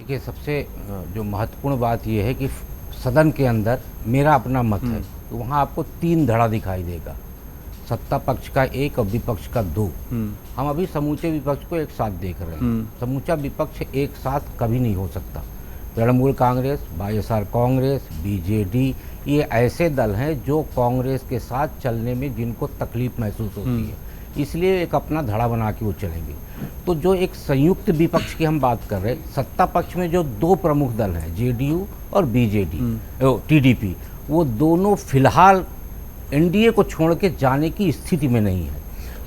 देखिए, सबसे जो महत्वपूर्ण बात ये है कि सदन के अंदर मेरा अपना मत है, तो वहाँ आपको 3 धड़ा दिखाई देगा, सत्ता पक्ष का 1 और विपक्ष का 2। हम अभी समूचे विपक्ष को एक साथ देख रहे हैं। समूचा विपक्ष एक साथ कभी नहीं हो सकता। तृणमूल कांग्रेस, वाईएसआर कांग्रेस, बीजेडी, ये ऐसे दल हैं जो कांग्रेस के साथ चलने में जिनको तकलीफ महसूस होती है, इसलिए एक अपना धड़ा बना के वो चलेंगे। तो जो एक संयुक्त विपक्ष की हम बात कर रहे हैं, सत्ता पक्ष में जो 2 प्रमुख दल हैं, जेडीयू और बीजेडी, टीडीपी, वो दोनों फिलहाल एनडीए को छोड़ के जाने की स्थिति में नहीं है।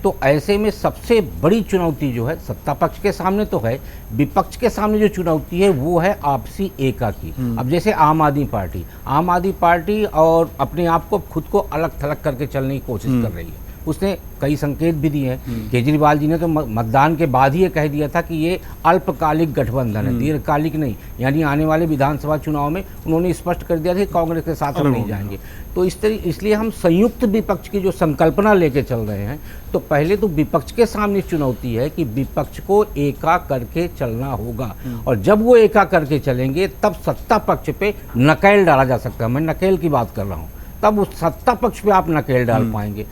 तो ऐसे में सबसे बड़ी चुनौती जो है सत्ता पक्ष के सामने तो है, विपक्ष के सामने जो चुनौती है वो है आपसी एका की। अब जैसे आम आदमी पार्टी और अपने आप को खुद को अलग थलग करके चलने की कोशिश कर रही है। उसने कई संकेत भी दिए हैं। केजरीवाल जी ने तो मतदान के बाद ही ये कह दिया था कि ये अल्पकालिक गठबंधन है, दीर्घकालिक नहीं। यानी आने वाले विधानसभा चुनाव में उन्होंने स्पष्ट कर दिया था कि कांग्रेस के साथ हम नहीं जाएंगे। तो इसलिए हम संयुक्त विपक्ष की जो संकल्पना लेके चल रहे हैं, तो पहले तो विपक्ष के सामने चुनौती है कि विपक्ष को एका करके चलना होगा, और जब वो एका करके चलेंगे तब सत्ता पक्ष पे नकेल डाला जा सकता है। मैं नकेल की बात कर रहा हूँ, तब उस सत्ता पक्ष पे आप नकेल डाल पाएंगे।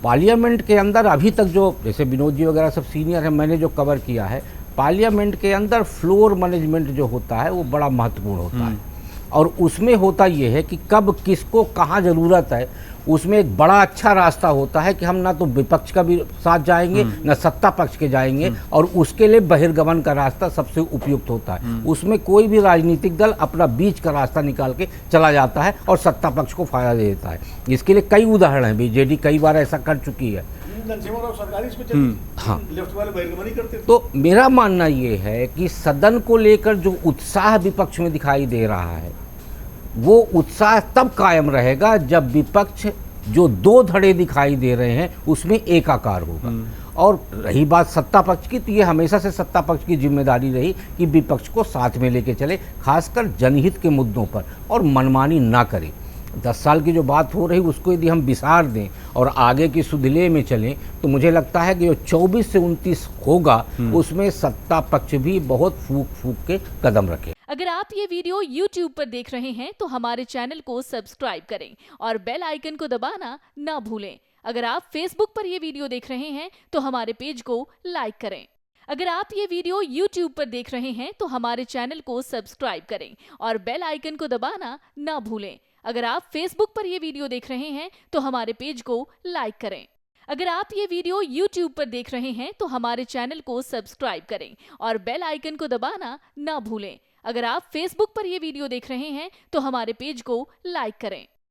पार्लियामेंट के अंदर अभी तक जो, जैसे विनोद जी वगैरह सब सीनियर हैं, मैंने जो कवर किया है, पार्लियामेंट के अंदर फ्लोर मैनेजमेंट जो होता है वो बड़ा महत्वपूर्ण होता है। और उसमें होता ये है कि कब किसको कहाँ ज़रूरत है, उसमें एक बड़ा अच्छा रास्ता होता है कि हम ना तो विपक्ष का भी साथ जाएंगे ना सत्ता पक्ष के जाएंगे, और उसके लिए बहिर्गमन का रास्ता सबसे उपयुक्त होता है। उसमें कोई भी राजनीतिक दल अपना बीच का रास्ता निकाल के चला जाता है और सत्ता पक्ष को फायदा दे देता है। इसके लिए कई उदाहरण हैं, बीजेडी कई बार ऐसा कर चुकी है। हाँ, तो मेरा मानना ये है कि सदन को लेकर जो उत्साह विपक्ष में दिखाई दे रहा है, वो उत्साह तब कायम रहेगा जब विपक्ष जो 2 धड़े दिखाई दे रहे हैं उसमें एकाकार होगा। और रही बात सत्ता पक्ष की, तो ये हमेशा से सत्ता पक्ष की जिम्मेदारी रही कि विपक्ष को साथ में लेके चले, खासकर जनहित के मुद्दों पर, और मनमानी ना करे। 10 साल की जो बात हो रही उसको यदि हम विसार दें और आगे की सुधले में चलें, तो मुझे लगता है कि जो 24 से 29 होगा उसमें सत्ता पक्ष भी बहुत फूक फूक के कदम रखे। अगर आप ये वीडियो YouTube पर देख रहे हैं तो हमारे चैनल को सब्सक्राइब करें और बेल आइकन को दबाना ना भूलें। अगर आप Facebook पर ये वीडियो देख रहे हैं तो हमारे पेज को लाइक करें। अगर आप ये वीडियो YouTube पर देख रहे हैं तो हमारे चैनल को सब्सक्राइब करें और बेल आइकन को दबाना ना भूलें। अगर आप Facebook पर ये वीडियो देख रहे हैं तो हमारे पेज को लाइक करें। अगर आप ये वीडियो YouTube पर देख रहे हैं तो हमारे चैनल को सब्सक्राइब करें और बेल आइकन को दबाना ना भूलें। अगर आप Facebook पर ये वीडियो देख रहे हैं तो हमारे पेज को लाइक करें।